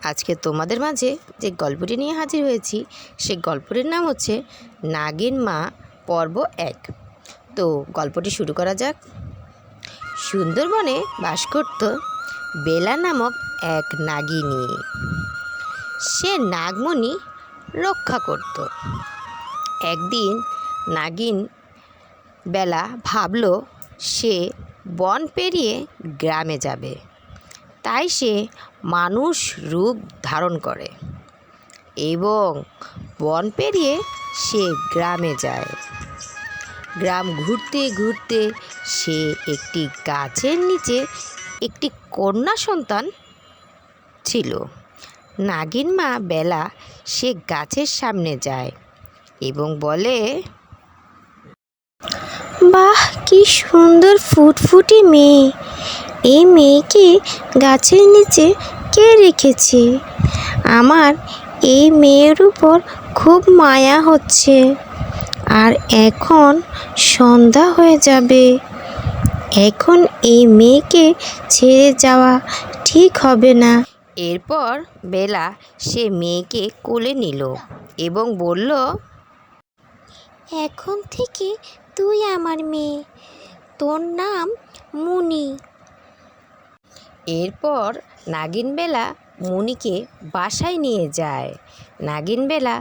আজকে তোমাদের মাঝে যে গল্পটি নিয়ে হাজির হয়েছি সে গল্পটির নাম হচ্ছে নাগিন মা পর্ব 1। তো গল্পটি শুরু করা যাক। সুন্দরবনে বাস করত বেলা নামক এক নাগিনী। সে নাগমণি রক্ষা করত। একদিন নাগিন বেলা ভাবল সে বন পেরিয়ে গ্রামে যাবে। তাই সে মানুষ রূপ ধারণ করে এবং বন পেরিয়ে সে গ্রামে যায়। গ্রাম ঘুরতে ঘুরতে সে একটি গাছের নিচে একটি কন্যা সন্তান ছিল। নাগিন মা বেলা সে গাছের সামনে যায় এবং বলে, বাহ, কি সুন্দর ফুটফুটে মেয়ে! এই মেয়েকে গাছের নিচে কে রেখেছে? আমার এই মেয়ের উপর খুব মায়া হচ্ছে। আর এখন সন্ধ্যা হয়ে যাবে। এখন এই মেয়েকে ছেড়ে যাওয়া ঠিক হবে না। এরপর বেলা সে মেয়েকে কোলে নিল এবং বলল, এখন থেকে তুই আমার মেয়ে। তোর নাম মুনি। এরপর নাগিন বেলা মণিকে বাসায় নিয়ে যায়। নাগিন বেলা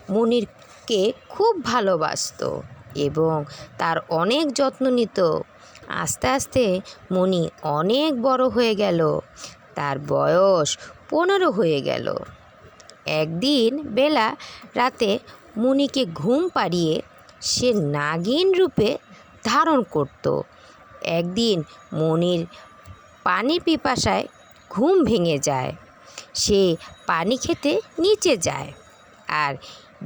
মণিকে খুব ভালোবাসতো এবং তার অনেক যত্ন নিত। আস্তে আস্তে মণি অনেক বড় হয়ে গেল। তার বয়স 15 হয়ে গেল। একদিন বেলা রাতে মণিকে ঘুম পাড়িয়ে সে নাগিন রূপে ধারণ করত। একদিন মণির পানি পিপাসায় ঘুম ভেঙে যায়। সে পানি খেতে নিচে যায় আর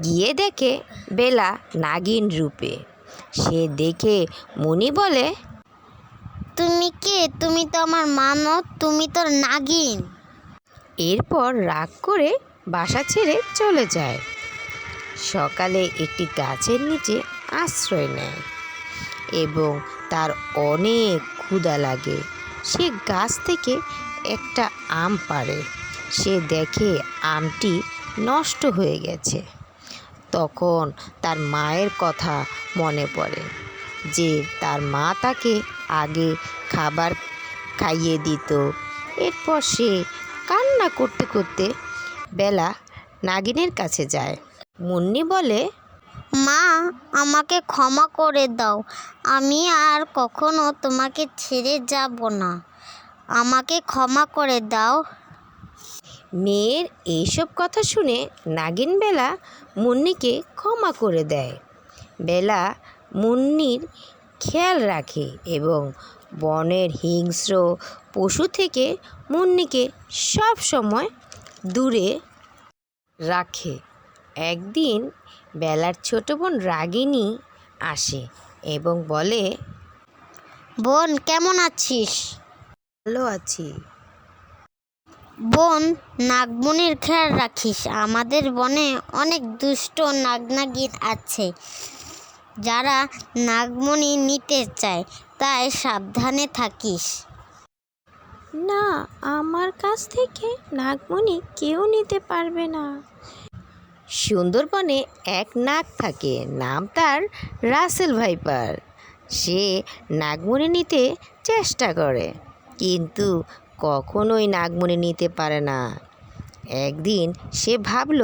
গিয়ে দেখে বেলা নাগিন রূপে। সে দেখে মণি বলে, তুমি কে? তুমি তো আমার মা নও, তুমি তো নাগিন। এরপর রাগ করে বাসা ছেড়ে চলে যায়। সকালে একটি গাছের নিচে আশ্রয় নেয় এবং তার অনেক ক্ষুধা লাগে। সে গাছ থেকে একটা আম পাড়ে। সে দেখে আমটি নষ্ট হয়ে গেছে। তখন তার মায়ের কথা মনে পড়ে যে তার মা তাকে আগে খাবার খাইয়ে দিত। এরপর সে কান্না করতে করতে বেলা নাগিনের কাছে যায়। মুন্নি বলে, মা, আমাকে ক্ষমা করে দাও। আমি আর কখনো তোমাকে ছেড়ে যাব না। আমাকে ক্ষমা করে দাও। মেয়ের এইসব কথা শুনে নাগিন বেলা মুন্নিকে ক্ষমা করে দেয়। বেলা মুন্নির খেয়াল রাখে এবং বনের হিংস্র পশু থেকে মুন্নিকে সব সময় দূরে রাখে। একদিন বেলার ছোট বোন রাগিনী আসে এবং বলে, বোন, কেমন আছিস? ভালো আছি। বোন, নাগমণির খেয়াল রাখিস। আমাদের বনে অনেক দুষ্ট নাগনাগিন আছে যারা নাগমণি নিতে চায়, তাই সাবধানে থাকিস। না, আমার কাছ থেকে নাগমণি কেউ নিতে পারবে না। সুন্দরবনে এক নাগ থাকে, নাম তার রাসেল ভাইপার। সে নাগমণি নিতে চেষ্টা করে কিন্তু কখনোই নাগমণি নিতে পারে না। একদিন সে ভাবল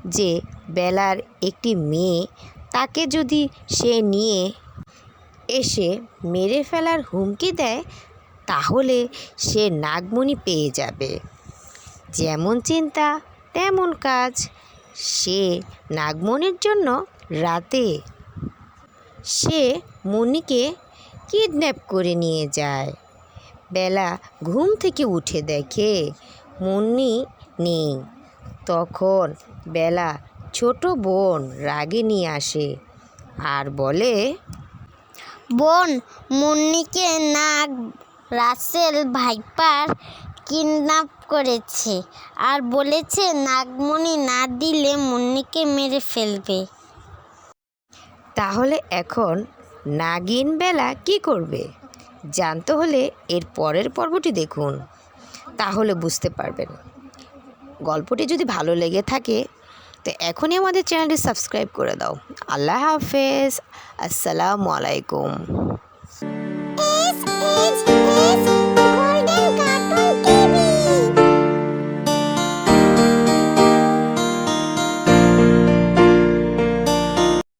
যে বেলার একটি মেয়ে, তাকে যদি সে নিয়ে এসে মেরে ফেলার হুমকি দেয় তাহলে সে নাগমণি পেয়ে যাবে। যেমন চিন্তা তেমন কাজ। সে নাগমণির জন্য রাতে সে মুনিকে কিডন্যাপ করে নিয়ে যায়। বেলা ঘুম থেকে উঠে দেখে মুন্নি নেই। তখন বেলা ছোট বোন রাগিনী আসে আর বলে, বোন, মুন্নিকে নাগ রাসেল ভাইপার কিডন্যাপ করেছে আর বলেছে নাগমণি না দিলে মুন্নিকে মেরে ফেলবে। তাহলে এখন নাগিন বেলা কি করবে? জানতে হলে এর পরের পর্বটি দেখুন, তাহলে বুঝতে পারবেন। গল্পটি যদি ভালো লেগে থাকে তো এখনই আমাদের চ্যানেলটি সাবস্ক্রাইব করে দাও। আল্লাহ হাফেজ, আসসালামু আলাইকুম।